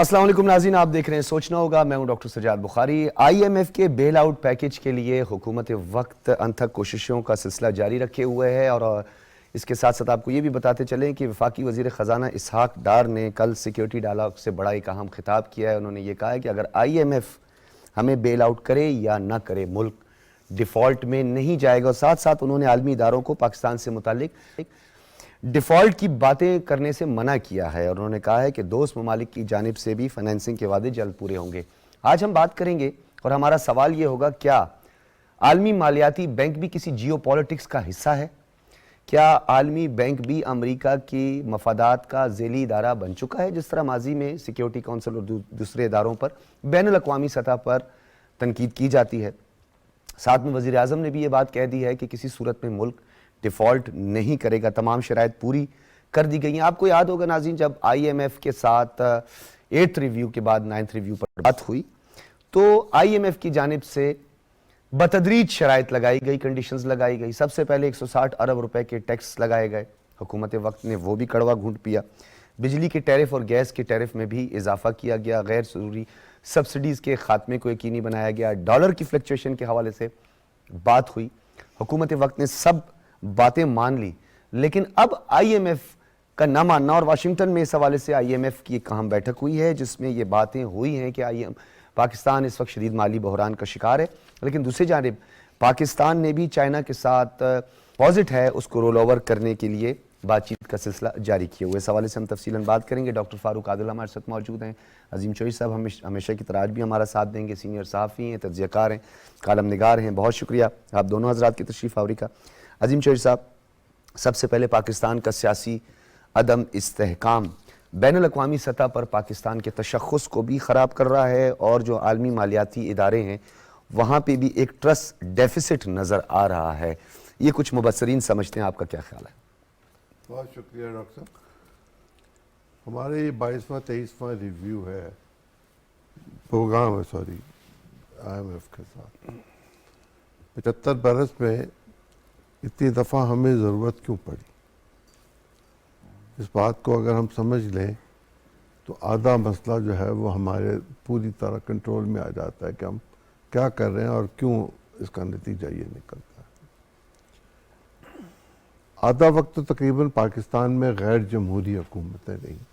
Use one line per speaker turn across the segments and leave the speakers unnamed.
السلام علیکم ناظرین، آپ دیکھ رہے ہیں سوچنا ہوگا. میں ہوں doctor Sajjad Bukhari. I M F کے بیل آؤٹ پیکیج کے لیے حکومت وقت انتھک کوششوں کا سلسلہ جاری رکھے ہوئے ہے، اور اس کے ساتھ ساتھ آپ کو یہ بھی بتاتے چلیں کہ وفاقی وزیر خزانہ اسحاق ڈار نے کل سیکیورٹی ڈائلاگ سے بڑا ایک اہم خطاب کیا ہے. انہوں نے یہ کہا ہے کہ اگر آئی ایم ایف ہمیں بیل آؤٹ کرے یا نہ کرے، ملک ڈیفالٹ میں نہیں جائے گا. اور ساتھ ساتھ انہوں نے عالمی اداروں کو پاکستان سے متعلق ڈیفالٹ کی باتیں کرنے سے منع کیا ہے، اور انہوں نے کہا ہے کہ دوست ممالک کی جانب سے بھی فائنینسنگ کے وعدے جلد پورے ہوں گے. آج ہم بات کریں گے اور ہمارا سوال یہ ہوگا، کیا عالمی مالیاتی بینک بھی کسی جیو پولیٹکس کا حصہ ہے؟ کیا عالمی بینک بھی امریکہ کی مفادات کا ذیلی ادارہ بن چکا ہے، جس طرح ماضی میں سیکیورٹی کونسل اور دوسرے اداروں پر بین الاقوامی سطح پر تنقید کی جاتی ہے؟ ساتھ میں وزیر اعظم نے بھی یہ بات کہہ دی ہے کہ کسی صورت میں ملک ڈیفالٹ نہیں کرے گا، تمام شرائط پوری کر دی گئی ہیں. آپ کو یاد ہوگا ناظرین، جب آئی ایم ایف کے ساتھ 8th ریویو کے بعد 9th ریویو پر بات ہوئی تو آئی ایم ایف کی جانب سے بتدریج شرائط لگائی گئی، کنڈیشنز لگائی گئی. سب سے پہلے 160 ارب روپے کے ٹیکس لگائے گئے. حکومت وقت نے وہ بھی کڑوا گھونٹ پیا. بجلی کے ٹیرف اور گیس کے ٹیرف میں بھی اضافہ کیا گیا. غیر ضروری سبسڈیز کے خاتمے کو یقینی بنایا گیا. ڈالر کی فلکچویشن کے حوالے سے بات ہوئی. حکومت وقت نے سب باتیں مان لی، لیکن اب آئی ایم ایف کا نہ ماننا، اور واشنگٹن میں اس حوالے سے آئی ایم ایف کی ایک اہم بیٹھک ہوئی ہے جس میں یہ باتیں ہوئی ہیں کہ پاکستان اس وقت شدید مالی بحران کا شکار ہے. لیکن دوسری جانب پاکستان نے بھی چائنا کے ساتھ پازٹ ہے اس کو رول اوور کرنے کے لیے بات چیت کا سلسلہ جاری کیے ہوئے. اس حوالے سے ہم تفصیلاً بات کریں گے. ڈاکٹر فاروق عادل ہمارے ساتھ موجود ہیں. عظیم چوہی صاحب ہمیشہ کی طرح آج بھی ہمارا ساتھ دیں گے. سینئر صحافی ہیں، تجزیہ کار ہیں، کالم نگار ہیں. بہت شکریہ آپ دونوں حضرات کی تشریف آوری کا. عظیم چوہی صاحب، سب سے پہلے پاکستان کا سیاسی عدم استحکام بین الاقوامی سطح پر پاکستان کے تشخص کو بھی خراب کر رہا ہے، اور جو عالمی مالیاتی ادارے ہیں وہاں پہ بھی ایک ٹرسٹ ڈیفیسٹ نظر آ رہا ہے. یہ کچھ مبصرین سمجھتے ہیں، آپ کا کیا خیال ہے؟
بہت شکریہ ڈاکٹر صاحب. ہمارے یہ 22واں 23واں ریویو ہے، پروگرام ہے آئی ایم ایف کے ساتھ. 75 برس میں اتنی دفعہ ہمیں ضرورت کیوں پڑی؟ اس بات کو اگر ہم سمجھ لیں تو آدھا مسئلہ جو ہے وہ ہمارے پوری طرح کنٹرول میں آ جاتا ہے کہ ہم کیا کر رہے ہیں اور کیوں اس کا نتیجہ یہ نکلتا ہے. آدھا وقت تو تقریباً پاکستان میں غیر جمہوری حکومتیں رہیں،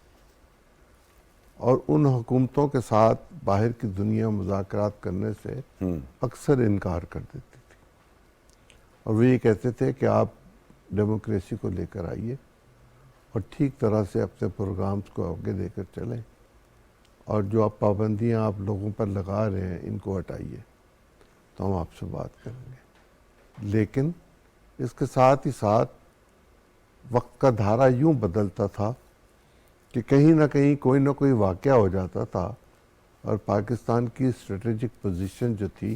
اور ان حکومتوں کے ساتھ باہر کی دنیا مذاکرات کرنے سے اکثر انکار کر دیتی تھی، اور وہ یہ کہتے تھے کہ آپ ڈیموکریسی کو لے کر آئیے اور ٹھیک طرح سے اپنے پروگرامز کو آگے لے کر چلیں، اور جو آپ پابندیاں آپ لوگوں پر لگا رہے ہیں ان کو ہٹائیے تو ہم آپ سے بات کریں گے. لیکن اس کے ساتھ ہی ساتھ وقت کا دھارا یوں بدلتا تھا کہ کہیں نہ کہیں کوئی نہ کوئی واقعہ ہو جاتا تھا، اور پاکستان کی اسٹریٹجک پوزیشن جو تھی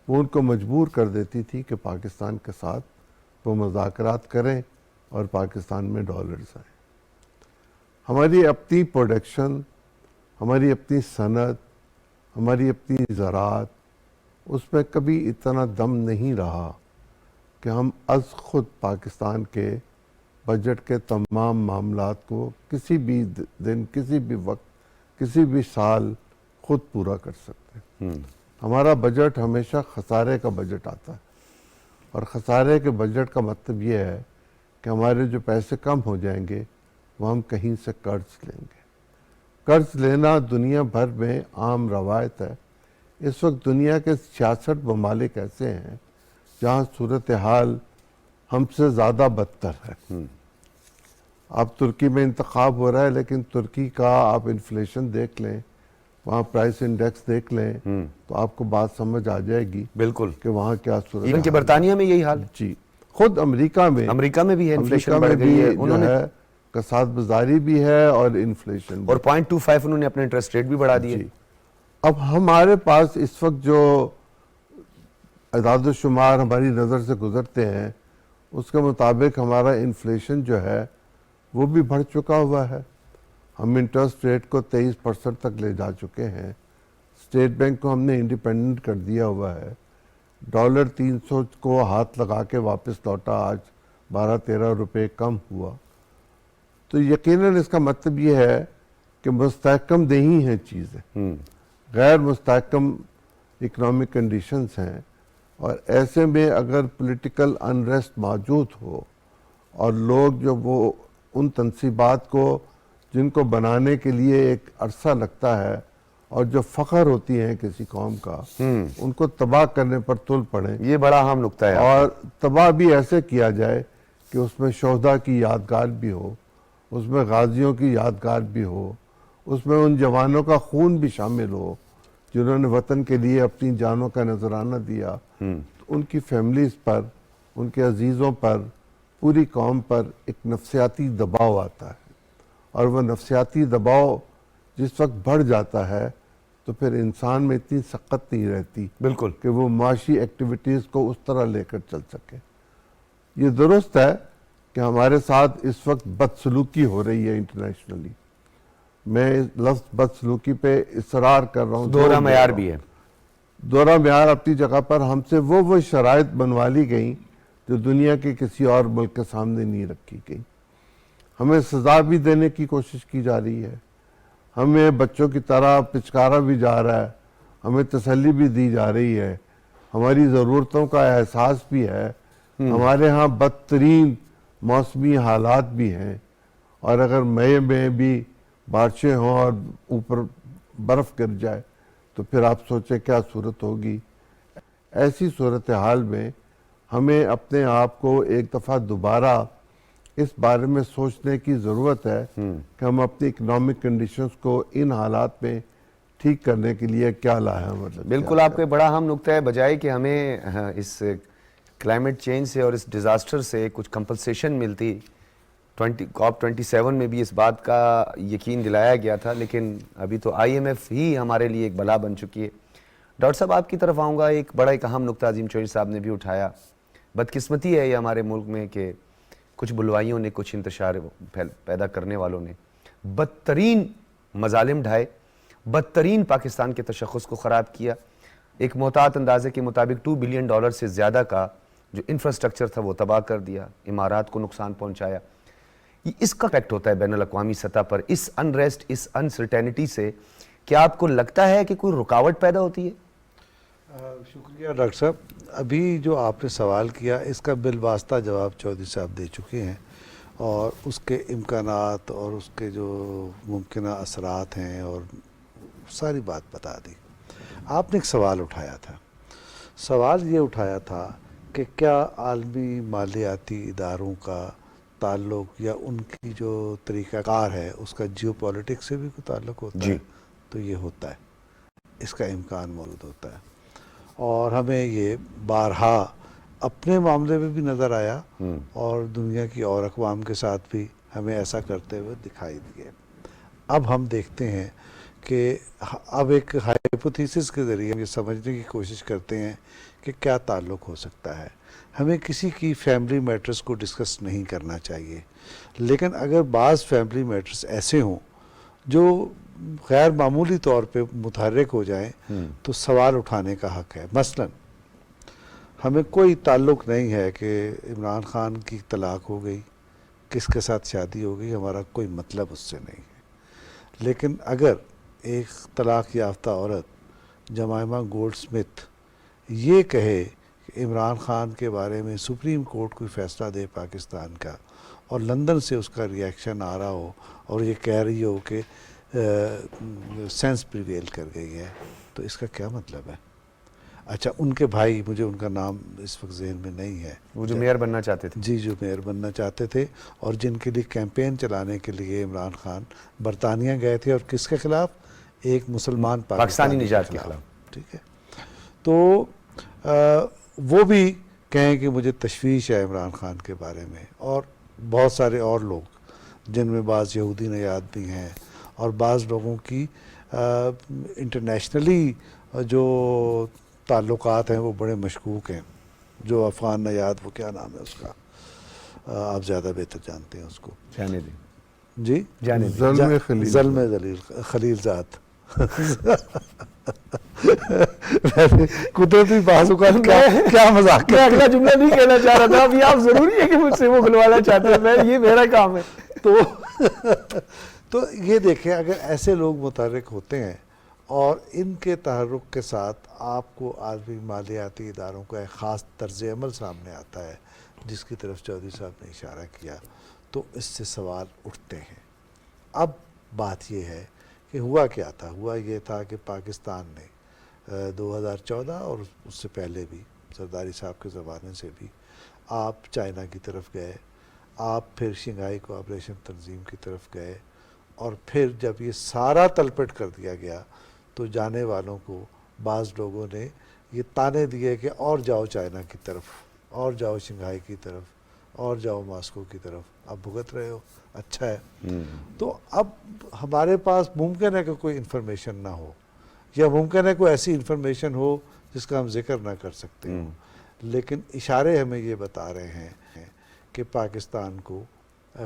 وہ ان کو مجبور کر دیتی تھی کہ پاکستان کے ساتھ وہ مذاکرات کریں اور پاکستان میں ڈالرز آئیں. ہماری اپنی پروڈکشن، ہماری اپنی صنعت، ہماری اپنی زراعت، اس میں کبھی اتنا دم نہیں رہا کہ ہم از خود پاکستان کے بجٹ کے تمام معاملات کو کسی بھی دن، کسی بھی وقت، کسی بھی سال خود پورا کر سکتے ہیں. ہمارا بجٹ ہمیشہ خسارے کا بجٹ آتا ہے، اور خسارے کے بجٹ کا مطلب یہ ہے کہ ہمارے جو پیسے کم ہو جائیں گے وہ ہم کہیں سے قرض لیں گے. قرض لینا دنیا بھر میں عام روایت ہے. اس وقت دنیا کے 66 ممالک ایسے ہیں جہاں صورتحال ہم سے زیادہ بدتر ہے. اب ترکی میں انتخاب ہو رہا ہے، لیکن ترکی کا آپ انفلیشن دیکھ لیں، وہاں پرائس انڈیکس دیکھ لیں تو آپ کو بات سمجھ آ جائے گی
بالکل
کہ وہاں کیا صورت ہے.
ایون کہ برطانیہ میں یہی حال ہے.
جی، خود امریکہ میں
بھی ہے، انفلیشن بڑھ گئی ہے.
انہوں نے کساد بازاری بھی ہے اور انفلیشن بھی،
اور 0.25 انہوں نے اپنے انٹرسٹ ریٹ بھی بڑھا دیے.
اب ہمارے پاس اس وقت جو اعداد و شمار ہماری نظر سے گزرتے ہیں اس کے مطابق ہمارا انفلیشن جو ہے وہ بھی بڑھ چکا ہوا ہے. ہم انٹرسٹ ریٹ کو 23% تک لے جا چکے ہیں. اسٹیٹ بینک کو ہم نے انڈیپینڈنٹ کر دیا ہوا ہے. ڈالر 300 کو ہاتھ لگا کے واپس لوٹا، آج 12-13 روپے کم ہوا. تو یقیناً اس کا مطلب یہ ہے کہ مستحکم نہیں ہیں چیزیں، غیر مستحکم اکنامک کنڈیشنز ہیں، اور ایسے میں اگر پولیٹیکل انریسٹ موجود ہو اور لوگ جو وہ ان تنصیبات کو جن کو بنانے کے لیے ایک عرصہ لگتا ہے اور جو فخر ہوتی ہیں کسی قوم کا، ان کو تباہ کرنے پر تل پڑیں،
یہ بڑا اہم نقطہ ہے.
اور تباہ بھی ایسے کیا جائے کہ اس میں شہداء کی یادگار بھی ہو، اس میں غازیوں کی یادگار بھی ہو، اس میں ان جوانوں کا خون بھی شامل ہو جنہوں نے وطن کے لیے اپنی جانوں کا نذرانہ دیا. ان کی فیملیز پر، ان کے عزیزوں پر، پوری قوم پر ایک نفسیاتی دباؤ آتا ہے، اور وہ نفسیاتی دباؤ جس وقت بڑھ جاتا ہے تو پھر انسان میں اتنی سخت نہیں رہتی
بالکل
کہ وہ معاشی ایکٹیویٹیز کو اس طرح لے کر چل سکے. یہ درست ہے کہ ہمارے ساتھ اس وقت بدسلوکی ہو رہی ہے انٹرنیشنلی. میں اس لفظ بدسلوکی پہ اصرار کر رہا ہوں.
دوہرا معیار بھی ہے.
دوہرا معیار اپنی جگہ پر. ہم سے وہ شرائط بنوا لی گئیں جو دنیا کے کسی اور ملک کے سامنے نہیں رکھی گئی. ہمیں سزا بھی دینے کی کوشش کی جا رہی ہے، ہمیں بچوں کی طرح پچکارا بھی جا رہا ہے، ہمیں تسلی بھی دی جا رہی ہے، ہماری ضرورتوں کا احساس بھی ہے. ہمارے ہاں بدترین موسمی حالات بھی ہیں، اور اگر مئی میں بھی بارشیں ہوں اور اوپر برف گر جائے تو پھر آپ سوچیں کیا صورت ہوگی. ایسی صورتحال میں ہمیں اپنے آپ کو ایک دفعہ دوبارہ اس بارے میں سوچنے کی ضرورت ہے کہ ہم اپنی اکنامک کنڈیشنز کو ان حالات میں ٹھیک کرنے کے لیے کیا لائیں.
بالکل آپ کا بڑا اہم نقطہ ہے. بجائے کہ ہمیں اس کلائمیٹ چینج سے اور اس ڈیزاسٹر سے کچھ کمپنسیشن ملتی، COP27 میں بھی اس بات کا یقین دلایا گیا تھا، لیکن ابھی تو IMF ہی ہمارے لیے ایک بلا بن چکی ہے. ڈاکٹر صاحب آپ کی طرف آؤں گا. ایک اہم نقطہ عظیم چوہدری صاحب نے بھی اٹھایا. بدقسمتی ہے یہ ہمارے ملک میں کہ کچھ بلوائیوں نے، کچھ انتشار پیدا کرنے والوں نے بدترین مظالم ڈھائے، بدترین پاکستان کے تشخص کو خراب کیا. ایک محتاط اندازے کے مطابق $2 بلین سے زیادہ کا جو انفراسٹرکچر تھا وہ تباہ کر دیا، امارات کو نقصان پہنچایا. اس کا ایفیکٹ ہوتا ہے بین الاقوامی سطح پر. اس انریسٹ، اس انسرٹینٹی سے کیا آپ کو لگتا ہے کہ کوئی رکاوٹ پیدا ہوتی ہے؟
شکریہ ڈاکٹر صاحب. ابھی جو آپ نے سوال کیا اس کا بالواسطہ جواب چودھری صاحب دے چکے ہیں، اور اس کے امکانات اور اس کے جو ممکنہ اثرات ہیں اور ساری بات بتا دی. آپ نے ایک سوال اٹھایا تھا. سوال یہ اٹھایا تھا کہ کیا عالمی مالیاتی اداروں کا تعلق یا ان کی جو طریقہ کار ہے اس کا جیو پولیٹکس سے بھی کوئی تعلق ہوتا ہے؟ تو یہ ہوتا ہے، اس کا امکان موجود ہوتا ہے، اور ہمیں یہ بارہا اپنے معاملے میں بھی نظر آیا اور دنیا کی اور اقوام کے ساتھ بھی ہمیں ایسا کرتے ہوئے دکھائی دیے. اب ہم دیکھتے ہیں کہ اب ایک ہائپوتھیسس کے ذریعے ہم یہ سمجھنے کی کوشش کرتے ہیں کہ کیا تعلق ہو سکتا ہے. ہمیں کسی کی فیملی میٹرز کو ڈسکس نہیں کرنا چاہیے، لیکن اگر بعض فیملی میٹرز ایسے ہوں جو غیر معمولی طور پہ متحرک ہو جائیں تو سوال اٹھانے کا حق ہے. مثلا ہمیں کوئی تعلق نہیں ہے کہ عمران خان کی طلاق ہو گئی، کس کے ساتھ شادی ہو گئی، ہمارا کوئی مطلب اس سے نہیں ہے. لیکن اگر ایک طلاق یافتہ عورت جمائمہ گولڈ سمتھ یہ کہے کہ عمران خان کے بارے میں سپریم کورٹ کوئی فیصلہ دے پاکستان کا، اور لندن سے اس کا ریاکشن آ رہا ہو اور یہ کہہ رہی ہو کہ سینس پریویل کر گئی ہے، تو اس کا کیا مطلب ہے؟ اچھا، ان کے بھائی، مجھے ان کا نام اس وقت ذہن میں نہیں ہے،
وہ جو میئر بننا چاہتے تھے،
جی، جو میئر بننا چاہتے تھے، اور جن کے لیے کیمپین چلانے کے لیے عمران خان برطانیہ گئے تھے، اور کس کے خلاف؟ ایک مسلمان
پاکستانی نژاد کے خلاف.
ٹھیک ہے، تو وہ بھی کہیں کہ مجھے تشویش ہے عمران خان کے بارے میں، اور بہت سارے اور لوگ جن میں بعض یہودی نژاد بھی ہیں، اور بعض لوگوں کی انٹرنیشنلی جو تعلقات ہیں وہ بڑے مشکوک ہیں. جو افغان نژاد، وہ کیا نام ہے اس کا، آپ زیادہ بہتر جانتے ہیں اس کو.
جانے دیں
جی،
زلم
خلیل زاد. قدرتی بعض اوقات کیا مذاق.
میں اگلا جملہ نہیں کہنا چاہ رہا تھا، ابھی آپ ضروری ہے کہ مجھ سے وہ کھلوانا چاہتے ہیں، یہ میرا کام ہے.
تو یہ دیکھیں اگر ایسے لوگ متحرک ہوتے ہیں اور ان کے تحرک کے ساتھ آپ کو عالمی مالیاتی اداروں کا ایک خاص طرز عمل سامنے آتا ہے جس کی طرف چودھری صاحب نے اشارہ کیا، تو اس سے سوال اٹھتے ہیں۔ اب بات یہ ہے کہ ہوا کیا تھا؟ ہوا یہ تھا کہ پاکستان نے 2014 اور اس سے پہلے بھی زرداری صاحب کے زمانے سے بھی آپ چائنا کی طرف گئے، آپ پھر شنگھائی کوآپریشن تنظیم کی طرف گئے، اور پھر جب یہ سارا تلپٹ کر دیا گیا تو جانے والوں کو بعض لوگوں نے یہ تانے دیے کہ اور جاؤ چائنا کی طرف، اور جاؤ شنگھائی کی طرف، اور جاؤ ماسکو کی طرف، اب بھگت رہے ہو، اچھا ہے۔ تو اب ہمارے پاس ممکن ہے کہ کوئی انفارمیشن نہ ہو، یا ممکن ہے کوئی ایسی انفارمیشن ہو جس کا ہم ذکر نہ کر سکتے ہوں، لیکن اشارے ہمیں یہ بتا رہے ہیں کہ پاکستان کو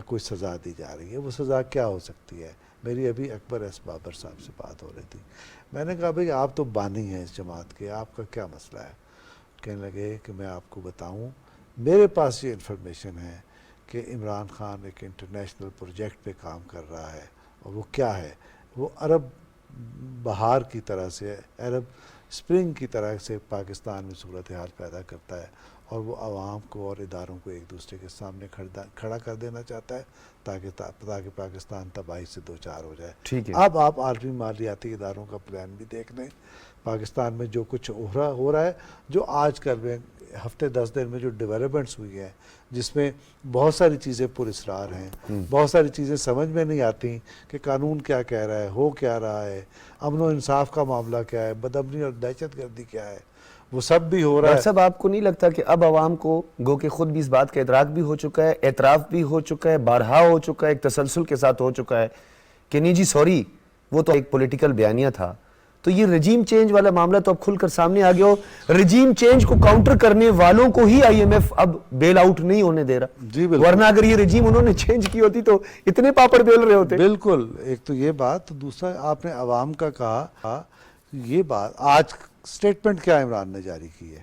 کوئی سزا دی جا رہی ہے۔ وہ سزا کیا ہو سکتی ہے؟ میری ابھی اکبر ایس بابر صاحب سے بات ہو رہی تھی، میں نے کہا بھئی آپ تو بانی ہیں اس جماعت کے، آپ کا کیا مسئلہ ہے؟ کہنے لگے کہ میں آپ کو بتاؤں، میرے پاس یہ انفارمیشن ہے کہ عمران خان ایک انٹرنیشنل پروجیکٹ پہ کام کر رہا ہے، اور وہ کیا ہے؟ وہ عرب بہار کی طرح سے، عرب اسپرنگ کی طرح سے پاکستان میں صورتحال پیدا کرتا ہے، اور وہ عوام کو اور اداروں کو ایک دوسرے کے سامنے کھڑا کر دینا چاہتا ہے تاکہ پاکستان تباہی سے دوچار ہو جائے۔
ٹھیک ہے۔
اب آپ عالمی مالیاتی اداروں کا پلان بھی دیکھ لیں، پاکستان میں جو کچھ ہو رہا ہے، جو آج کل میں ہفتے 10 دن میں جو ڈیولپمنٹس ہوئی ہیں، جس میں بہت ساری چیزیں پر اسرار ہیں، بہت ساری چیزیں سمجھ میں نہیں آتی کہ قانون کیا کہہ رہا ہے، ہو کیا رہا ہے، امن و انصاف کا معاملہ کیا ہے، بدامنی اور دہشت گردی کیا ہے، وہ سب بھی ہو رہا
ڈاکٹر
ہے۔
صاحب آپ کو نہیں لگتا کہ اب عوام کو گو کہ خود بھی اس بات کا ادراک بھی ہو چکا ہے، اعتراف بھی ہو چکا ہے، بارہا ہو چکا ہے، ایک تسلسل کے ساتھ ہو چکا ہے کہ نہیں جی سوری وہ تو ایک پولیٹیکل بیانیہ تھا، تو یہ رجیم چینج والا معاملہ تو اب کھل کر سامنے آ گیا ہو، رجیم چینج کو کاؤنٹر کرنے والوں کو ہی آئی ایم ایف اب بیل آؤٹ نہیں ہونے دے رہا،
جی بالکل،
ورنہ اگر یہ رجیم انہوں نے چینج کی ہوتی تو اتنے پاپڑ بیل رہے ہوتے۔
بالکل، ایک تو یہ بات، دوسرا آپ نے عوام کا کہا، یہ بات آج سٹیٹمنٹ کیا عمران نے جاری کی ہے؟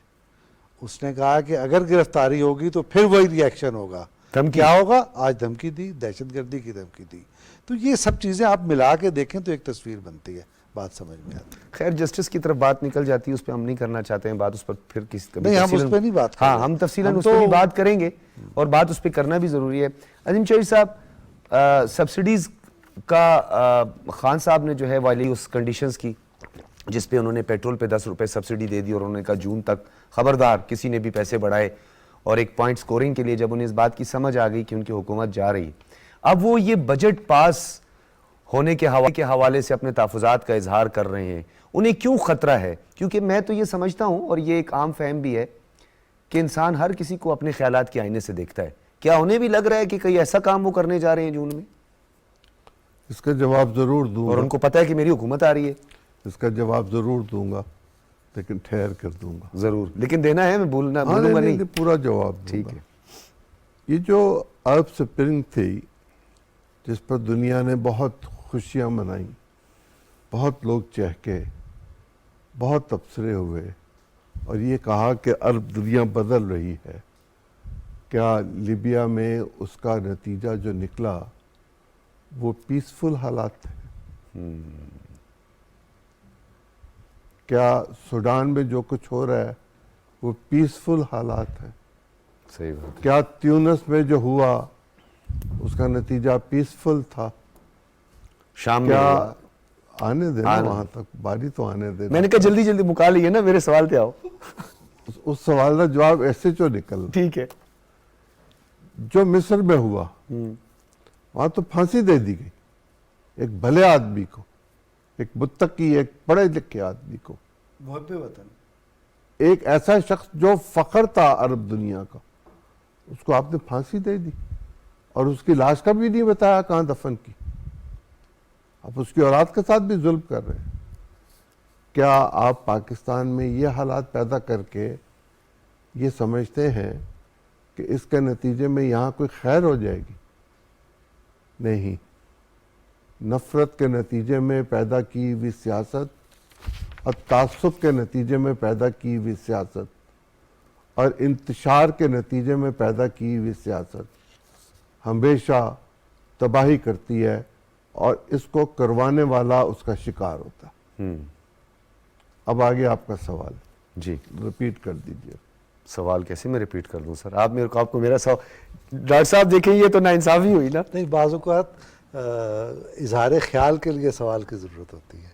اس نے کہا کہ اگر گرفتاری ہوگی تو پھر وہی ری ایکشن ہوگا۔ کیا ہوگا؟ آج دھمکی دی، دہشت گردی کی دھمکی دی۔ تو یہ سب چیزیں آپ ملا کے دیکھیں تو ایک تصویر بنتی ہے، بات سمجھ میں آتی ہے۔
خیر جسٹس کی طرف بات نکل جاتی ہے، اس پہ ہم نہیں کرنا چاہتے ہیں بات، اس پر پھر
نہیں، ہم اس پہ نہیں بات کریں،
ہاں ہم تفصیلاً اس پہ بھی بات کریں گے، اور بات اس پہ کرنا بھی ضروری ہے۔ عظیم چودھری صاحب، سبسڈیز کا خان صاحب نے جو ہے والی اس کنڈیشنز کی جس پہ انہوں نے پیٹرول پہ 10 روپے سبسڈی دے دی، اور انہوں نے کہا جون تک خبردار کسی نے بھی پیسے بڑھائے، اور ایک پوائنٹ سکورنگ کے لیے جب انہیں اس بات کی سمجھ آ گئی کہ ان کی حکومت جا رہی، اب وہ یہ بجٹ پاس ہونے کے حوالے سے اپنے تحفظات کا اظہار کر رہے ہیں، انہیں کیوں خطرہ ہے؟ کیونکہ میں تو یہ سمجھتا ہوں، اور یہ ایک عام فہم بھی ہے، کہ انسان ہر کسی کو اپنے خیالات کے آئینے سے دیکھتا ہے، کیا انہیں بھی لگ رہا ہے کہ کئی ایسا کام وہ کرنے جا رہے ہیں جون میں؟
اس کا جواب ضرور دوں
اور
گا،
ان کو پتہ ہے کہ میری حکومت آ رہی ہے؟
اس کا جواب ضرور دوں گا، لیکن ٹھہر کر دوں گا۔
ضرور، لیکن دینا ہے، میں بھولوں گا نہیں۔
پورا جواب دوں
ٹھیک
گا۔
ہے۔
یہ جو عرب سپرنگ تھی جس پر دنیا نے بہت خوشیاں منائیں، بہت لوگ چہکے، بہت تبصرے ہوئے، اور یہ کہا کہ عرب دنیا بدل رہی ہے، کیا لیبیا میں اس کا نتیجہ جو نکلا وہ پیسفل حالات تھے؟ کیا سوڈان میں جو کچھ ہو رہا ہے وہ پیسفل حالات ہیں؟
صحیح بات ہے۔
کیا تیونس میں جو ہوا اس کا نتیجہ پیسفل تھا؟
شام میں
کیا آنے دینا وہاں تک، باری تو آنے دینا۔
میں نے کہا جلدی جلدی مکا لیے نا، میرے سوال پہ آؤ۔
اس سوال کا جواب ایسے جو نکل،
ٹھیک ہے۔
جو مصر میں ہوا وہاں تو پھانسی دے دی گئی ایک بھلے آدمی کو، ایک متقی، ایک پڑھے لکھے آدمی کو،
محب وطن،
ایک ایسا شخص جو فخر تھا عرب دنیا کا، اس کو آپ نے پھانسی دے دی، اور اس کی لاش کا بھی نہیں بتایا کہاں دفن کی۔ آپ اس کی اولاد کے ساتھ بھی ظلم کر رہے ہیں۔ کیا آپ پاکستان میں یہ حالات پیدا کر کے یہ سمجھتے ہیں کہ اس کے نتیجے میں یہاں کوئی خیر ہو جائے گی؟ نہیں، نفرت کے نتیجے میں پیدا کی ہوئی سیاست اور تعصب کے نتیجے میں پیدا کی ہوئی سیاست اور انتشار کے نتیجے میں پیدا کی ہوئی سیاست ہمیشہ تباہی کرتی ہے، اور اس کو کروانے والا اس کا شکار ہوتا ہے۔ اب آگے آپ کا سوال
جی
ریپیٹ کر دیجئے۔
سوال کیسے میں ریپیٹ کر دوں سر؟ آپ کو میرا سوال، ڈاکٹر صاحب دیکھیں یہ تو ناانصافی ہوئی نا۔
نہیں، بعض اوقات اظہار خیال کے لیے سوال کی ضرورت ہوتی ہے۔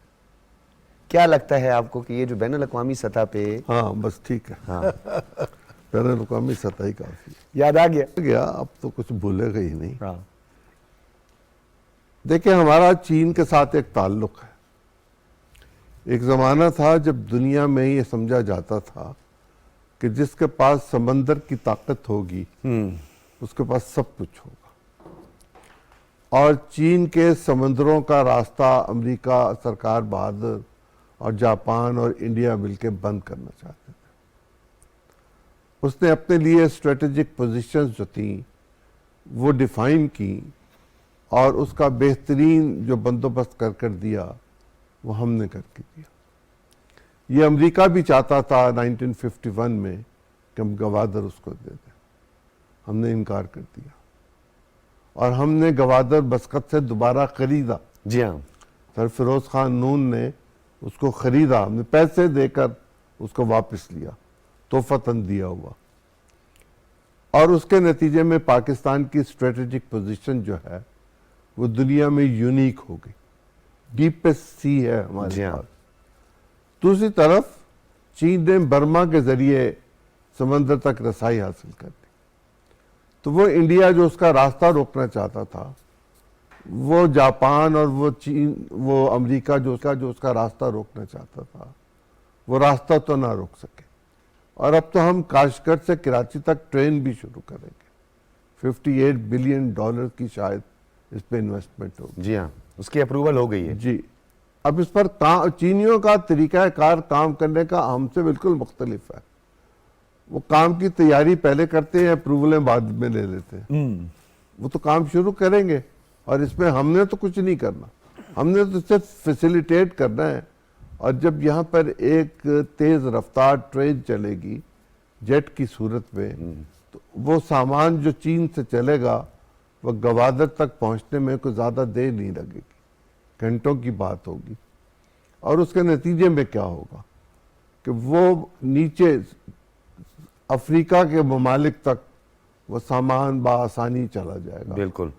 کیا لگتا ہے آپ کو کہ یہ جو بین الاقوامی سطح پہ
ہاں بس ٹھیک ہے،
ہاں
بین الاقوامی سطح ہی کافی
یاد آ گیا؟
گیا، اب تو کچھ بھولے گا ہی نہیں۔
ہاں
دیکھیں ہمارا چین کے ساتھ ایک تعلق ہے۔ ایک زمانہ تھا جب دنیا میں یہ سمجھا جاتا تھا کہ جس کے پاس سمندر کی طاقت ہوگی اس کے پاس سب کچھ ہوگا، اور چین کے سمندروں کا راستہ امریکہ، سرکار بہادر اور جاپان اور انڈیا مل کے بند کرنا چاہتے تھے۔ اس نے اپنے لیے اسٹریٹجک پوزیشنز جو تھیں وہ ڈیفائن کی، اور اس کا بہترین جو بندوبست کر دیا وہ ہم نے کر کے دیا۔ یہ امریکہ بھی چاہتا تھا 1951 میں کہ ہم گوادر اس کو دے دیں، ہم نے انکار کر دیا، اور ہم نے گوادر مسقط سے دوبارہ خریدا۔
جی ہاں،
سر فیروز خان نون نے اس کو خریدا، ہم نے پیسے دے کر اس کو واپس لیا، تحفتاً دیا ہوا، اور اس کے نتیجے میں پاکستان کی اسٹریٹجک پوزیشن جو ہے وہ دنیا میں یونیک ہو گئی، ڈیپسٹ سی ہے ہمارے
جی ہاں۔
پاس۔ دوسری طرف چین نے برما کے ذریعے سمندر تک رسائی حاصل کر دی، تو وہ انڈیا جو اس کا راستہ روکنا چاہتا تھا، وہ جاپان اور وہ امریکہ جو اس کا راستہ روکنا چاہتا تھا، وہ راستہ تو نہ روک سکے۔ اور اب تو ہم کاشغر سے کراچی تک ٹرین بھی شروع کریں گے، $58 بلین کی شاید اس پہ انویسٹمنٹ ہوگی۔
جی ہاں، اس کی اپروول ہو گئی ہے۔
جی، اب اس پر چینیوں کا طریقہ کار کام کرنے کا ہم سے بالکل مختلف ہے۔ وہ کام کی تیاری پہلے کرتے ہیں، اپروولیں بعد میں لے لیتے ہیں۔ وہ تو کام شروع کریں گے، اور اس میں ہم نے تو کچھ نہیں کرنا، ہم نے تو صرف فیسیلیٹیٹ کرنا ہے۔ اور جب یہاں پر ایک تیز رفتار ٹرین چلے گی جیٹ کی صورت میں، تو وہ سامان جو چین سے چلے گا وہ گوادر تک پہنچنے میں کوئی زیادہ دیر نہیں لگے گی، گھنٹوں کی بات ہوگی۔ اور اس کے نتیجے میں کیا ہوگا کہ وہ نیچے افریقہ کے ممالک تک وہ سامان بآسانی چلا جائے گا۔
بالکل۔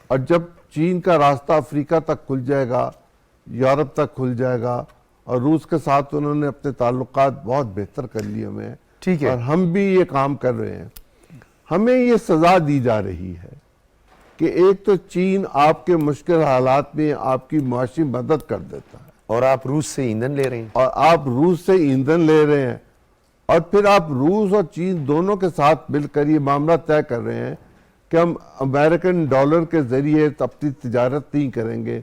اور جب چین کا راستہ افریقہ تک کھل جائے گا، یورپ تک کھل جائے گا، اور روس کے ساتھ انہوں نے اپنے تعلقات بہت بہتر کر لیے ہوئے ہیں،
ٹھیک ہے،
اور ہم بھی یہ کام کر رہے ہیں۔ ہمیں یہ سزا دی جا رہی ہے کہ ایک تو چین آپ کے مشکل حالات میں آپ کی معاشی مدد کر دیتا ہے،
اور آپ روس سے ایندھن لے رہے ہیں۔
اور آپ روس سے ایندھن لے رہے ہیں، اور پھر آپ روس اور چین دونوں کے ساتھ مل کر یہ معاملہ طے کر رہے ہیں کہ ہم امریکن ڈالر کے ذریعے اپنی تجارت نہیں کریں گے،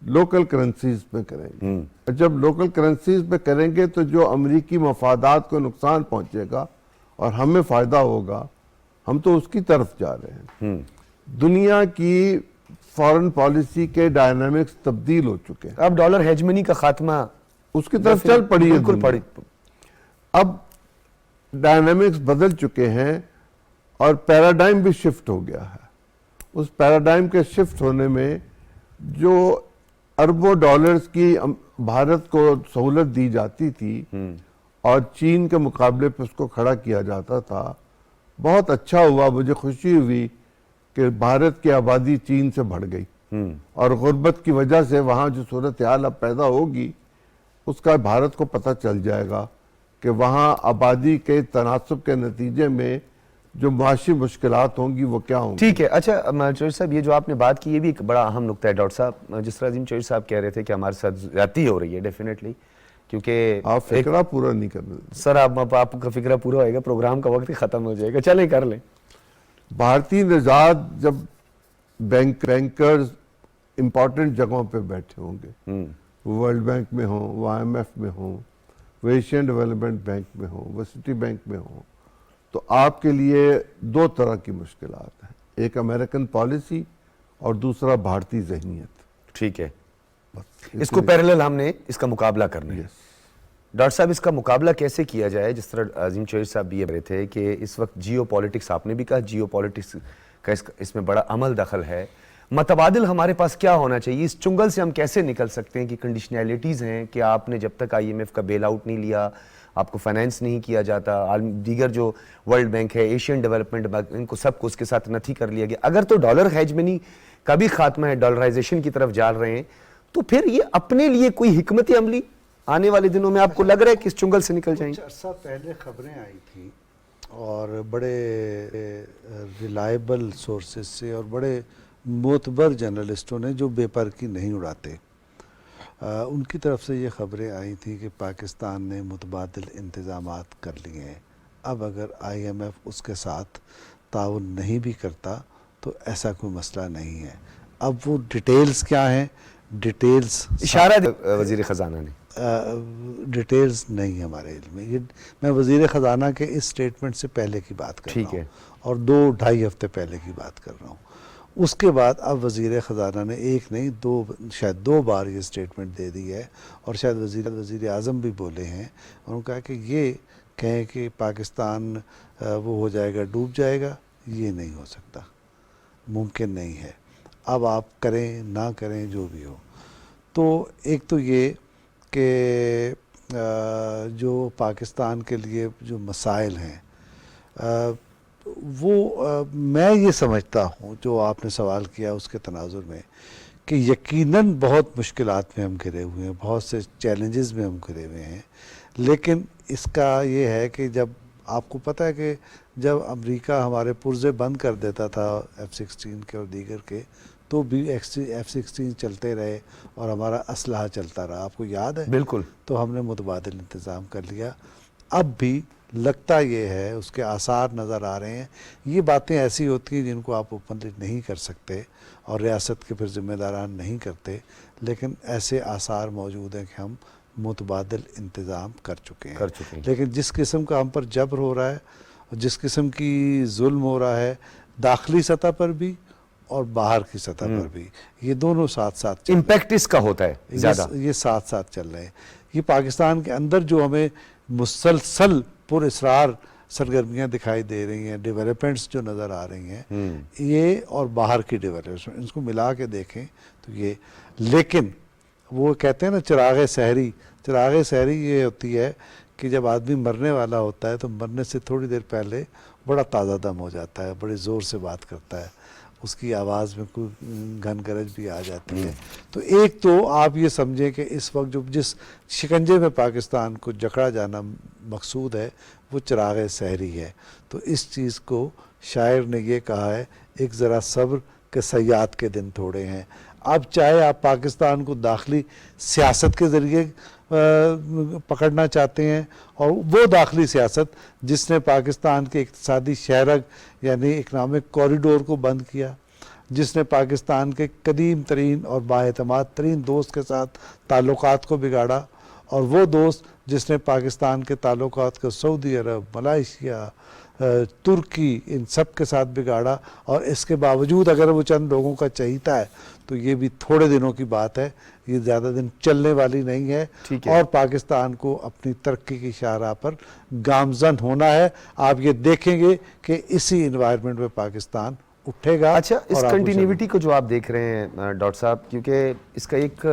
لوکل کرنسیز میں کریں گے۔ اور جب لوکل کرنسیز میں کریں گے تو جو امریکی مفادات کو نقصان پہنچے گا اور ہمیں فائدہ ہوگا، ہم تو اس کی طرف جا رہے ہیں۔ دنیا کی فارن پالیسی کے ڈائنامکس تبدیل ہو چکے ہیں،
اب ڈالر ہیجمنی کا خاتمہ
اس کی طرف چل پڑی ہے
بالکل
دنیا۔
پڑی۔
اب ڈائنامکس بدل چکے ہیں، اور پیراڈائم بھی شفٹ ہو گیا ہے۔ اس پیراڈائم کے شفٹ ہونے میں جو اربوں ڈالرز کی بھارت کو سہولت دی جاتی تھی اور چین کے مقابلے پہ اس کو کھڑا کیا جاتا تھا، بہت اچھا ہوا، مجھے خوشی ہوئی کہ بھارت کی آبادی چین سے بڑھ گئی، اور غربت کی وجہ سے وہاں جو صورتحال اب پیدا ہوگی اس کا بھارت کو پتہ چل جائے گا کہ وہاں آبادی کے تناسب کے نتیجے میں جو معاشی مشکلات ہوں گی وہ کیا ہوں گی۔
ٹھیک ہے، اچھا چوہدری صاحب، یہ جو آپ نے بات کی یہ بھی ایک بڑا اہم نقطہ ہے ڈاکٹر صاحب۔ جس طرح عظیم چوہدری صاحب کہہ رہے تھے کہ ہمارے ساتھ زیادتی ہو رہی ہے، ڈیفینیٹلی، کیونکہ
آپ فکرہ پورا نہیں کرنے دیں۔
سر آپ کا فکرہ پورا ہوئے گا، پروگرام کا وقت ہی ختم ہو جائے گا، چلیں کر لیں۔
بھارتی نژاد جب بینکرز امپورٹنٹ جگہوں پہ بیٹھے ہوں گے، وہ ورلڈ بینک میں ہوں، وہ IMF میں ہوں، وہ ایشین ڈیولپمنٹ بینک میں ہوں، وہ سٹی بینک میں ہوں، تو آپ کے لیے دو طرح کی مشکلات ہیں، ایک امریکن پالیسی اور دوسرا بھارتی ذہنیت۔
ٹھیک ہے،
بس
اس کو پیرلل ہم نے اس کا مقابلہ کرنا ہے۔ ڈاکٹر صاحب، اس کا مقابلہ کیسے کیا جائے؟ جس طرح عظیم چوہدری صاحب بھی یہ رہے تھے کہ اس وقت جیو پالیٹکس، آپ نے بھی کہا جیو پالیٹکس کا اس میں بڑا عمل دخل ہے، متبادل ہمارے پاس کیا ہونا چاہیے؟ اس چنگل سے ہم کیسے نکل سکتے ہیں کہ کنڈیشنیلٹیز ہیں کہ آپ نے جب تک آئی ایم ایف کا بیل آؤٹ نہیں لیا، آپ کو فائنینس نہیں کیا جاتا، دیگر جو ورلڈ بینک ہے، ایشین ڈیولپمنٹ بینک، ان کو سب کو اس کے ساتھ نتھی کر لیا گیا، اگر تو ڈالر ہیجمنی کا بھی خاتمہ ہے، ڈالرائزیشن کی طرف جا رہے ہیں، تو پھر یہ اپنے لیے کوئی حکمت عملی آنے والے دنوں میں آپ کو لگ رہا ہے کہ اس چنگل سے نکل جائیں گے؟
کچھ عرصہ پہلے خبریں آئی تھیں اور بڑے ریلائبل سورسز سے اور بڑے معتبر جرنلسٹوں نے جو بے پر کی نہیں اڑاتے، ان کی طرف سے یہ خبریں آئی تھیں کہ پاکستان نے متبادل انتظامات کر لیے ہیں، اب اگر آئی ایم ایف اس کے ساتھ تعاون نہیں بھی کرتا تو ایسا کوئی مسئلہ نہیں ہے۔ اب وہ ڈیٹیلز کیا ہیں، ڈیٹیلز
اشارہ وزیر خزانہ نے
ڈیٹیلز نہیں ہمارے علم میں، یہ میں وزیر خزانہ کے اس سٹیٹمنٹ سے پہلے کی بات کر رہا ہوں اور 2-2.5 ہفتے پہلے کی بات کر رہا ہوں۔ اس کے بعد اب وزیر خزانہ نے ایک نہیں شاید دو بار یہ سٹیٹمنٹ دے دی ہے، اور شاید وزیر اعظم بھی بولے ہیں، انہوں نے کہا کہ یہ کہیں کہ پاکستان وہ ہو جائے گا، ڈوب جائے گا، یہ نہیں ہو سکتا، ممکن نہیں ہے۔ اب آپ کریں نہ کریں جو بھی ہو، تو ایک تو یہ کہ جو پاکستان کے لیے جو مسائل ہیں وہ میں یہ سمجھتا ہوں، جو آپ نے سوال کیا اس کے تناظر میں، کہ یقیناً بہت مشکلات میں ہم گھرے ہوئے ہیں، بہت سے چیلنجز میں ہم گھرے ہوئے ہیں، لیکن اس کا یہ ہے کہ جب آپ کو پتہ ہے کہ جب امریکہ ہمارے پرزے بند کر دیتا تھا F-16 کے اور دیگر کے، تو بھی F-16 چلتے رہے اور ہمارا اسلحہ چلتا رہا، آپ کو یاد ہے؟
بالکل۔
تو ہم نے متبادل انتظام کر لیا۔ اب بھی لگتا یہ ہے، اس کے آثار نظر آ رہے ہیں، یہ باتیں ایسی ہوتی ہیں جن کو آپ اوپنلی نہیں کر سکتے اور ریاست کے پھر ذمہ داران نہیں کرتے، لیکن ایسے آثار موجود ہیں کہ ہم متبادل انتظام کر چکے ہیں۔ لیکن جس قسم کا ہم پر جبر ہو رہا ہے، جس قسم کی ظلم ہو رہا ہے، داخلی سطح پر بھی اور باہر کی سطح پر بھی، یہ دونوں ساتھ ساتھ
امپیکٹ اس کا ہوتا ہے زیادہ،
یہ ساتھ ساتھ چل رہے ہیں۔ یہ پاکستان کے اندر جو ہمیں مسلسل پر اصرار سرگرمیاں دکھائی دے رہی ہیں، ڈیولپمنٹس جو نظر آ رہی ہیں، یہ اور باہر کی ڈیولپمنٹس، اس کو ملا کے دیکھیں تو یہ، لیکن وہ کہتے ہیں نا چراغ سحری یہ ہوتی ہے کہ جب آدمی مرنے والا ہوتا ہے تو مرنے سے تھوڑی دیر پہلے بڑا تازہ دم ہو جاتا ہے، بڑے زور سے بات کرتا ہے، اس کی آواز میں کوئی گھن گرج بھی آ جاتی ہے۔ تو ایک تو آپ یہ سمجھیں کہ اس وقت جو جس شکنجے میں پاکستان کو جکڑا جانا مقصود ہے وہ چراغ سحری ہے، تو اس چیز کو شاعر نے یہ کہا ہے، ایک ذرا صبر کہ سیاد کے دن تھوڑے ہیں۔ اب چاہے آپ پاکستان کو داخلی سیاست کے ذریعے پکڑنا چاہتے ہیں، اور وہ داخلی سیاست جس نے پاکستان کے اقتصادی شہرگ یعنی اکنامک کوریڈور کو بند کیا، جس نے پاکستان کے قدیم ترین اور بااعتماد ترین دوست کے ساتھ تعلقات کو بگاڑا، اور وہ دوست جس نے پاکستان کے تعلقات کو سعودی عرب، ملائیشیا، ترکی، ان سب کے ساتھ بگاڑا، اور اس کے باوجود اگر وہ چند لوگوں کا چہیتا ہے تو یہ بھی تھوڑے دنوں کی بات ہے، یہ زیادہ دن چلنے والی نہیں ہے، اور پاکستان کو اپنی ترقی کی شاہراہ پر گامزن ہونا ہے۔ آپ یہ دیکھیں گے کہ اسی انوائرمنٹ میں پاکستان اٹھے گا۔
اچھا، اس کنٹینیوٹی کو جو آپ دیکھ رہے ہیں ڈاکٹر صاحب، کیونکہ اس کا ایک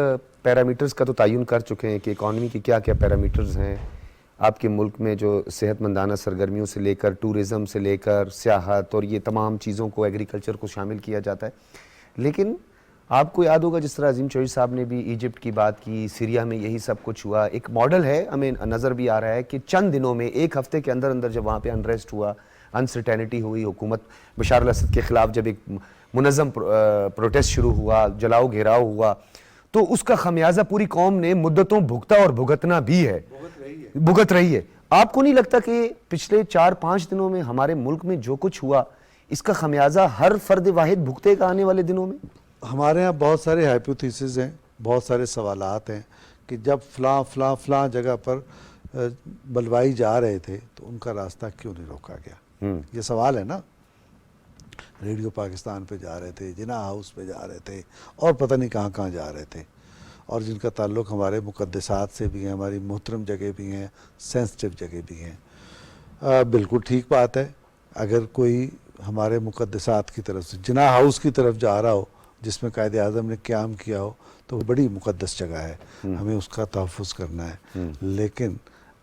پیرامیٹرز کا تو تعین کر چکے ہیں کہ اکانومی کی کیا کیا پیرامیٹرز ہیں آپ کے ملک میں، جو صحت مندانہ سرگرمیوں سے لے کر ٹورزم سے لے کر سیاحت اور یہ تمام چیزوں کو، ایگریکلچر کو شامل کیا جاتا ہے، لیکن آپ کو یاد ہوگا جس طرح عظیم چوہدری صاحب نے بھی ایجپٹ کی بات کی، سیریا میں یہی سب کچھ ہوا، ایک ماڈل ہے ہمیں نظر بھی آ رہا ہے کہ چند دنوں میں، ایک ہفتے کے اندر اندر جب وہاں پہ انریسٹ ہوا، انسرٹینٹی ہوئی، حکومت بشار الاسد کے خلاف جب ایک منظم پروٹیسٹ شروع ہوا، جلاؤ گھیراؤ ہوا، تو اس کا خمیازہ پوری قوم نے مدتوں بھگتا اور بھگتنا بھی ہے، بھگت رہی ہے۔ آپ کو نہیں لگتا کہ پچھلے 4-5 دنوں میں ہمارے ملک میں جو کچھ ہوا، اس کا خمیازہ ہر فرد واحد بھگتے گا آنے والے دنوں میں؟
ہمارے ہاں بہت سارے ہائپوتھیسز ہیں، بہت سارے سوالات ہیں کہ جب فلاں جگہ پر بلوائی جا رہے تھے تو ان کا راستہ کیوں نہیں روکا گیا؟ یہ سوال ہے نا۔ ریڈیو پاکستان پہ جا رہے تھے، جناح ہاؤس پہ جا رہے تھے، اور پتہ نہیں کہاں کہاں جا رہے تھے، اور جن کا تعلق ہمارے مقدسات سے بھی ہیں، ہماری محترم جگہ بھی ہیں، سینسٹیو جگہ بھی ہیں۔ بالکل ٹھیک بات ہے، اگر کوئی ہمارے مقدسات کی طرف سے جناح ہاؤس کی طرف جا رہا ہو جس میں قائد اعظم نے قیام کیا ہو تو وہ بڑی مقدس جگہ ہے، ہمیں اس کا تحفظ کرنا ہے، لیکن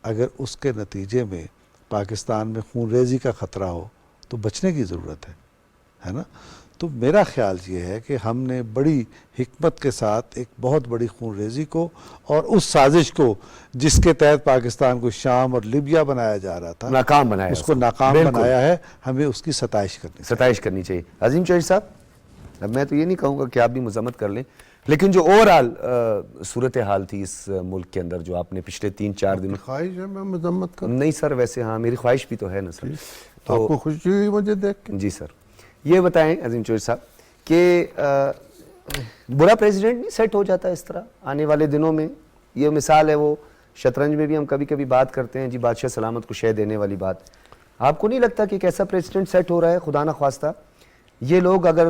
اگر اس کے نتیجے میں پاکستان میں خون ریزی کا خطرہ ہو تو بچنے کی ضرورت ہے نا. تو میرا خیال یہ ہے کہ ہم نے بڑی حکمت کے ساتھ ایک بہت بڑی خون ریزی کو اور اس سازش کو جس کے تحت پاکستان کو شام اور لیبیا بنایا جا رہا تھا،
ناکام بنایا
اس کو ناکام بنایا ہے. ہمیں اس کی ستائش
کرنی چاہیے. عظیم چوہدری صاحب، اب میں تو یہ نہیں کہوں گا کہ آپ بھی مذمت کر لیں، لیکن جو اوورآل صورتحال تھی اس ملک کے اندر جو آپ نے پچھلے 3-4 دنوں،
خواہش ہے میں مذمت کروں؟
نہیں سر، ویسے ہاں میری خواہش بھی تو ہے نا سر.
آپ کو خوشی ہوئی مجھے دیکھ کے؟
جی سر، یہ بتائیں عظیم چوہدری صاحب کہ برا پریزیڈنٹ نہیں سیٹ ہو جاتا اس طرح آنے والے دنوں میں؟ یہ مثال ہے وہ شطرنج میں بھی ہم کبھی کبھی بات کرتے ہیں جی بادشاہ سلامت کو شہ دینے والی بات. آپ کو نہیں لگتا کہ ایک ایسا پریزیڈنٹ سیٹ ہو رہا ہے خدا نہ خواستہ یہ لوگ اگر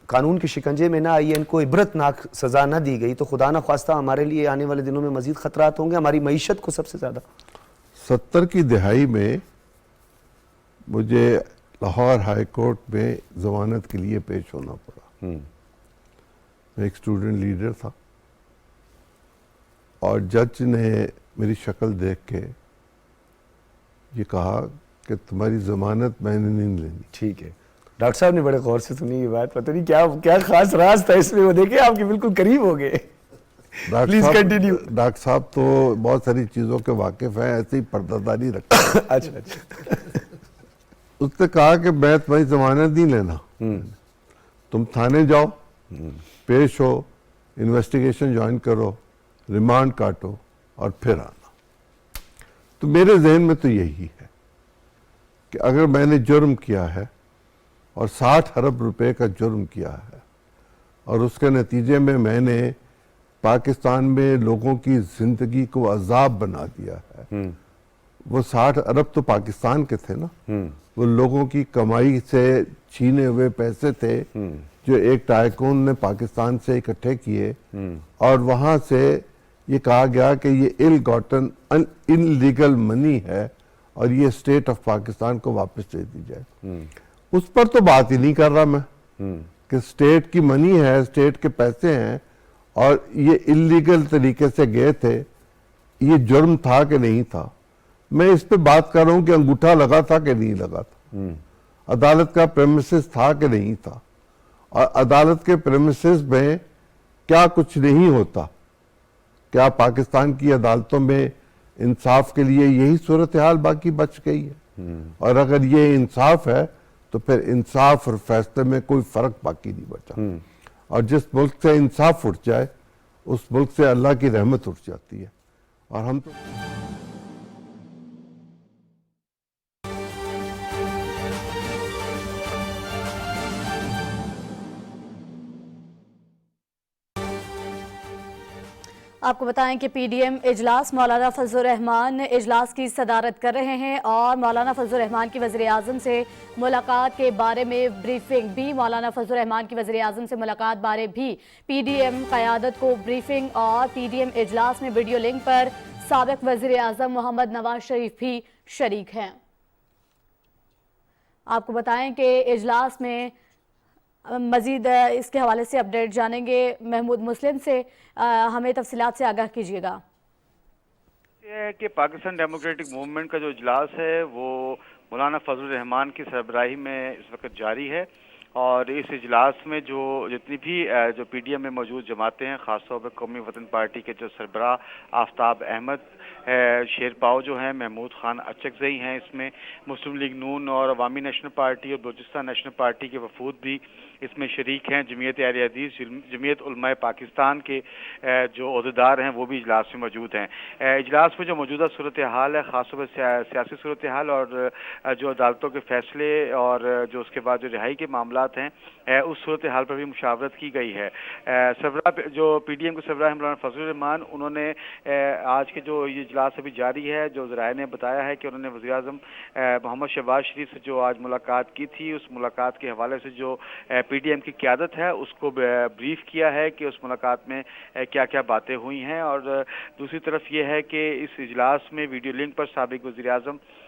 قانون کے شکنجے میں نہ آئیے، ان کو عبرتناک سزا نہ دی گئی تو خدا نہ خواستہ ہمارے لیے آنے والے دنوں میں مزید خطرات ہوں گے، ہماری معیشت کو سب سے زیادہ؟
70 کی دہائی میں مجھے لاہور ہائی کورٹ میں ضمانت کے لیے پیش ہونا پڑا. میں ایک اسٹوڈنٹ لیڈر تھا اور جج نے میری شکل دیکھ کے یہ کہا کہ تمہاری ضمانت میں نے نہیں لینی.
ٹھیک ہے، ڈاکٹر صاحب نے بڑے غور سے سنی یہ بات، پتہ نہیں کیا خاص راز تھا اس میں، وہ دیکھیں آپ کے بالکل قریب ہو گئے. Please continue.
ڈاکٹر صاحب تو بہت ساری چیزوں کے واقف ہیں، ایسے ہی پردہ داری رکھتے ہیں.
اچھا.
اس نے کہا کہ میں تمہاری ضمانت نہیں لینا، تم تھانے جاؤ، پیش ہو، انویسٹیگیشن جوائن کرو، ریمانڈ کاٹو اور پھر آنا. تو میرے ذہن میں تو یہی ہے کہ اگر میں نے جرم کیا ہے اور 60 ارب روپے کا جرم کیا ہے اور اس کے نتیجے میں نے پاکستان میں لوگوں کی زندگی کو عذاب بنا دیا ہے، وہ 60 ارب تو پاکستان کے تھے نا، وہ لوگوں کی کمائی سے چھینے ہوئے پیسے تھے جو ایک ٹائکون نے پاکستان سے اکٹھے کیے، اور وہاں سے یہ کہا گیا کہ یہ ال گاٹن ان لیگل منی ہے اور یہ اسٹیٹ آف پاکستان کو واپس دے دی جائے. اس پر تو بات ہی نہیں کر رہا میں کہ اسٹیٹ کی منی ہے، اسٹیٹ کے پیسے ہیں اور یہ انلیگل طریقے سے گئے تھے، یہ جرم تھا کہ نہیں تھا. میں اس پہ بات کر رہا ہوں کہ انگوٹھا لگا تھا کہ نہیں لگا تھا، عدالت کا پریمیسز تھا کہ نہیں تھا، اور عدالت کے پریمیسز میں کیا کچھ نہیں ہوتا. کیا پاکستان کی عدالتوں میں انصاف کے لیے یہی صورتحال باقی بچ گئی ہے؟ اور اگر یہ انصاف ہے تو پھر انصاف اور فیصلے میں کوئی فرق باقی نہیں بچا. اور جس ملک سے انصاف اٹھ جائے اس ملک سے اللہ کی رحمت اٹھ جاتی ہے. اور ہم تو
آپ کو بتائیں کہ پی ڈی ایم اجلاس مولانا فضل الرحمان اجلاس کی صدارت کر رہے ہیں اور مولانا فضل الرحمان کی وزیر اعظم سے ملاقات کے بارے میں بریفنگ بھی. مولانا فضل الرحمان کی وزیر اعظم سے ملاقات بارے بھی پی ڈی ایم قیادت کو بریفنگ، اور پی ڈی ایم اجلاس میں ویڈیو لنک پر سابق وزیر اعظم محمد نواز شریف بھی شریک ہیں. آپ کو بتائیں کہ اجلاس میں مزید اس کے حوالے سے اپڈیٹ جانیں گے محمود مسلم سے، ہمیں تفصیلات سے آگاہ کیجیے گا.
یہ ہے کہ پاکستان ڈیموکریٹک موومنٹ کا جو اجلاس ہے وہ مولانا فضل الرحمان کی سربراہی میں اس وقت جاری ہے، اور اس اجلاس میں جو جتنی بھی جو پی ڈی ایم میں موجود جماعتیں ہیں، خاص طور پہ قومی وطن پارٹی کے جو سربراہ آفتاب احمد شیر پاؤ جو ہیں، محمود خان اچکزئی ہیں، اس میں مسلم لیگ نون اور عوامی نیشنل پارٹی اور بلوچستان نیشنل پارٹی کے وفود بھی اس میں شریک ہیں. جمعیت اہل حدیث، جمعیت علماء پاکستان کے جو عہدیدار ہیں وہ بھی اجلاس میں موجود ہیں. اجلاس میں جو موجودہ صورتحال ہے، خاص طور پہ سیاسی صورتحال اور جو عدالتوں کے فیصلے اور جو اس کے بعد جو رہائی کے معاملات ہیں، اس صورتحال پر بھی مشاورت کی گئی ہے. سربراہ جو پی ڈی ایم کے سربراہ مولانا فضل الرحمان، انہوں نے آج کے جو یہ اجلاس ابھی جاری ہے، جو ذرائع نے بتایا ہے کہ انہوں نے وزیر اعظم محمد شہباز شریف سے جو آج ملاقات کی تھی، اس ملاقات کے حوالے سے جو پی ڈی ایم کی قیادت ہے اس کو بریف کیا ہے کہ اس ملاقات میں کیا کیا باتیں ہوئی ہیں. اور دوسری طرف یہ ہے کہ اس اجلاس میں ویڈیو لنک پر سابق وزیر اعظم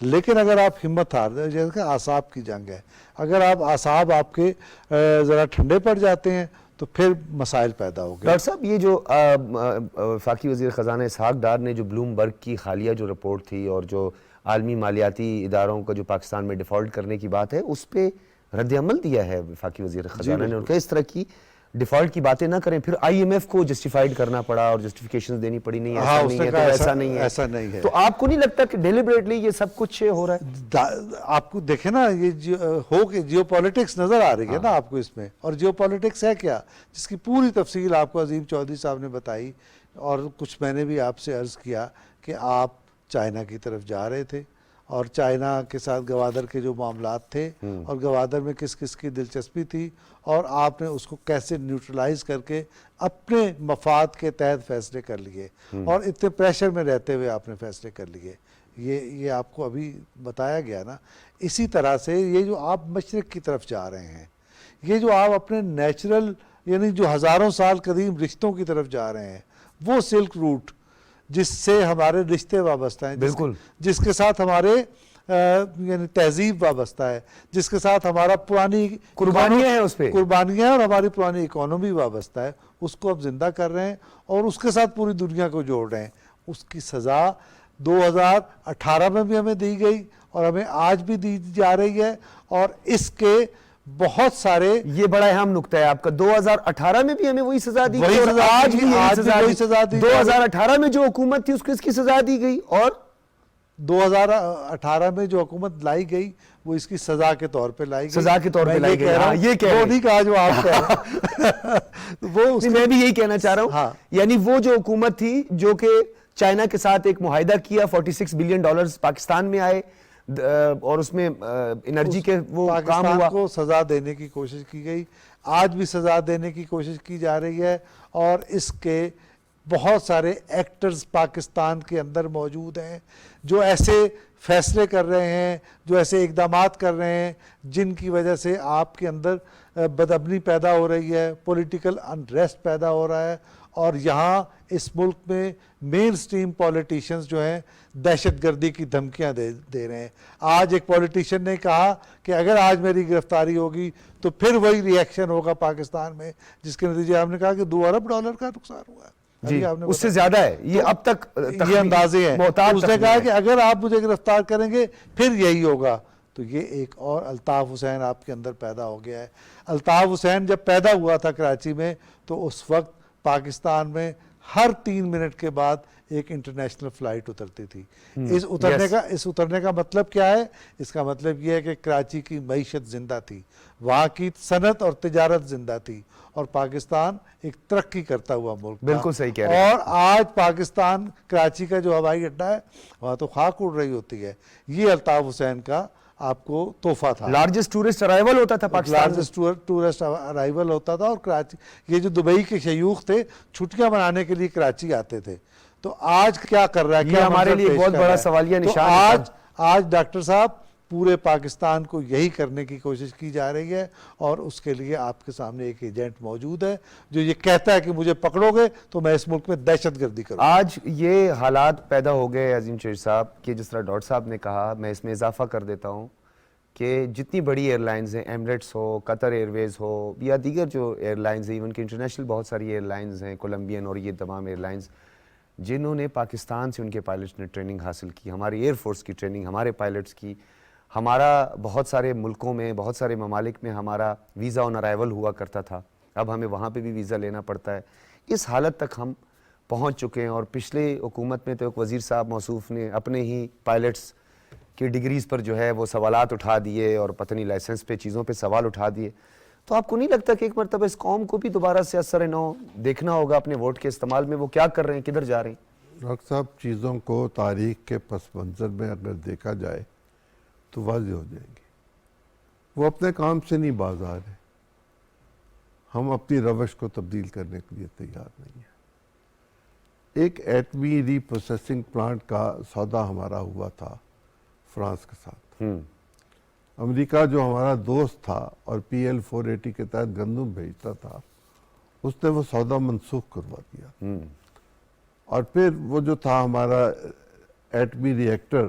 لیکن اگر آپ ہمت ہار دیں، جیسے کہ اعصاب کی جنگ ہے، اگر آپ اعصاب آپ کے ذرا ٹھنڈے پڑ جاتے ہیں تو پھر مسائل پیدا ہو گئے۔
ڈاکٹر صاحب یہ جو وفاقی وزیر خزانہ اسحاق ڈار نے جو بلومبرگ کی حالیہ جو رپورٹ تھی اور جو عالمی مالیاتی اداروں کا جو پاکستان میں ڈیفالٹ کرنے کی بات ہے اس پہ رد عمل دیا ہے وفاقی وزیر خزانہ نے، ان کا اس طرح کی ڈیفالٹ کی باتیں نہ کریں، پھر آئی ایم ایف کو جسٹیفائیڈ کرنا پڑا اور جسٹیفیکیشن دینی پڑی، نہیں ایسا نہیں ہے تو ایسا نہیں ہے،
ایسا نہیں ہے۔
تو آپ کو نہیں لگتا کہ ڈیلیبریٹلی یہ سب کچھ ہو رہا ہے؟
آپ کو دیکھیں نا، یہ ہو کہ جیو پالیٹکس نظر آ رہی ہے نا آپ کو اس میں، اور جیو پالیٹکس ہے کیا، جس کی پوری تفصیل آپ کو عظیم چودھری صاحب نے بتائی، اور کچھ میں نے بھی آپ سے عرض کیا کہ آپ چائنا کی طرف جا رہے تھے اور چائنا کے ساتھ گوادر کے جو معاملات تھے اور گوادر میں کس کس کی دلچسپی تھی، اور آپ نے اس کو کیسے نیوٹرلائز کر کے اپنے مفاد کے تحت فیصلے کر لیے، اور اتنے پریشر میں رہتے ہوئے آپ نے فیصلے کر لیے، یہ آپ کو ابھی بتایا گیا نا۔ اسی طرح سے یہ جو آپ مشرق کی طرف جا رہے ہیں، یہ جو آپ اپنے نیچرل یعنی جو ہزاروں سال قدیم رشتوں کی طرف جا رہے ہیں، وہ سلک روٹ جس سے ہمارے رشتے وابستہ ہیں،
بالکل،
جس کے ساتھ ہمارے یعنی تہذیب وابستہ ہے، جس کے ساتھ ہمارا پرانی
قربانیاں ہیں، اس پہ
قربانیاں ہیں، اور ہماری پرانی اکانومی وابستہ ہے، اس کو اب زندہ کر رہے ہیں اور اس کے ساتھ پوری دنیا کو جوڑ رہے ہیں۔ اس کی سزا 2018 میں بھی ہمیں دی گئی اور ہمیں آج بھی دی جا رہی ہے، اور اس کے بہت سارے،
یہ بڑا اہم نقطہ ہے آپ کا، 2018 میں بھی ہمیں وہی سزا دی گئی اور آج بھی
وہی سزا دی گئی۔
2018 میں جو حکومت تھی اس کو اس کی سزا دی گئی، اور
2018 میں جو حکومت لائی گئی وہ اس کی سزا کے طور پہ لائی گئی،
سزا کے طور پہ لائی گئی، ہاں یہ کہہ رہے
وہ نہیں کہا جو آپ کہہ رہے ہیں۔ وہ
میں بھی یہی کہنا چاہ رہا ہوں،
ہاں،
یعنی وہ جو حکومت تھی جو کہ چائنا کے ساتھ ایک معاہدہ کیا، $46 بلین پاکستان میں آئے اور اس میں انرجی کے وہ کام
پاکستان
ہوا،
کو سزا دینے کی کوشش کی گئی، آج بھی سزا دینے کی کوشش کی جا رہی ہے، اور اس کے بہت سارے ایکٹرز پاکستان کے اندر موجود ہیں جو ایسے فیصلے کر رہے ہیں، جو ایسے اقدامات کر رہے ہیں جن کی وجہ سے آپ کے اندر بدامنی پیدا ہو رہی ہے، پولیٹیکل انریسٹ پیدا ہو رہا ہے، اور یہاں اس ملک میں مین سٹریم پولیٹیشنز جو ہیں دہشت گردی کی دھمکیاں دے رہے ہیں۔ آج ایک پولیٹیشن نے کہا کہ اگر آج میری گرفتاری ہوگی تو پھر وہی ری ایکشن ہوگا پاکستان میں، جس کے نتیجے ہم نے کہا کہ $2 ارب کا نقصان ہوا ہے۔
جی اس سے زیادہ ہے، یہ اب تک
یہ اندازے ہیں۔ اس نے کہا کہ اگر آپ مجھے گرفتار کریں گے پھر یہی ہوگا۔ تو یہ ایک اور الطاف حسین آپ کے اندر پیدا ہو گیا ہے۔ الطاف حسین جب پیدا ہوا تھا کراچی میں تو اس وقت پاکستان میں ہر 3 منٹ کے بعد ایک انٹرنیشنل فلائٹ اترتی تھی۔ اس اترنے کا مطلب کیا ہے؟ اس کا مطلب یہ ہے کہ کراچی کی معیشت زندہ تھی، وہاں کی صنعت اور تجارت زندہ تھی، اور پاکستان ایک ترقی کرتا ہوا ملک تھا۔
بالکل صحیح کہہ رہے ہیں۔
اور آج پاکستان کراچی کا جو ہوائی اڈا ہے وہاں تو خاک اڑ رہی ہوتی ہے۔ یہ الطاف حسین کا آپ کو تحفہ تھا۔
لارجسٹ ٹورسٹ ارائیول ہوتا تھا پاکستان میں،
لارجسٹ ٹورسٹ ارائیول ہوتا تھا، اور کراچی یہ جو دبئی کے شیوخ تھے چھٹیاں منانے کے لیے کراچی آتے تھے۔ تو آج کیا کر رہا ہے؟
یہ ہمارے لیے بہت بڑا سوالیہ نشان ہے۔
آج ڈاکٹر صاحب پورے پاکستان کو یہی کرنے کی کوشش کی جا رہی ہے، اور اس کے لیے آپ کے سامنے ایک ایجنٹ موجود ہے جو یہ کہتا ہے کہ مجھے پکڑو گے تو میں اس ملک میں دہشت گردی کروں۔
آج یہ حالات پیدا ہو گئے عظیم چودھری صاحب کہ جس طرح ڈاکٹر صاحب نے کہا، میں اس میں اضافہ کر دیتا ہوں کہ جتنی بڑی ایئر لائنز ہیں، ایمریٹس ہو، قطر ایئر ویز ہو، یا دیگر جو ایئر لائنز ہیں، ایون کہ انٹرنیشنل بہت ساری ایئر لائنز ہیں، کولمبین اور یہ تمام ایئر لائنز، جنہوں نے پاکستان سے ان کے پائلٹس نے ٹریننگ حاصل کی، ہماری ایئر فورس کی ٹریننگ، ہمارے پائلٹس کی، ہمارا بہت سارے ملکوں میں، بہت سارے ممالک میں ہمارا ویزا آن ارائیول ہوا کرتا تھا، اب ہمیں وہاں پہ بھی ویزا لینا پڑتا ہے۔ اس حالت تک ہم پہنچ چکے ہیں، اور پچھلے حکومت میں تو ایک وزیر صاحب موصوف نے اپنے ہی پائلٹس کی ڈگریز پر جو ہے وہ سوالات اٹھا دیے، اور پتہ نہیں لائسنس پہ چیزوں پہ سوال اٹھا دیے۔ تو آپ کو نہیں لگتا کہ ایک مرتبہ اس قوم کو بھی دوبارہ سے اثر نو دیکھنا ہوگا اپنے ووٹ کے استعمال میں، وہ کیا کر رہے ہیں، کدھر جا رہے ہیں؟
ڈاکٹر صاحب چیزوں کو تاریخ کے پس منظر میں اگر دیکھا جائے تو واضح ہو جائیں گے۔ وہ اپنے کام سے نہیں باز آ رہے، ہم اپنی روش کو تبدیل کرنے کے لیے تیار نہیں ہیں۔ ایک ایٹمی ری پروسیسنگ پلانٹ کا سودا ہمارا ہوا تھا فرانس کے ساتھ۔ امریکہ جو ہمارا دوست تھا اور PL-480 کے تحت گندم بھیجتا تھا، اس نے وہ سودا منسوخ کروا دیا، اور پھر وہ جو تھا ہمارا ایٹمی ری ایکٹر،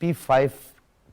P5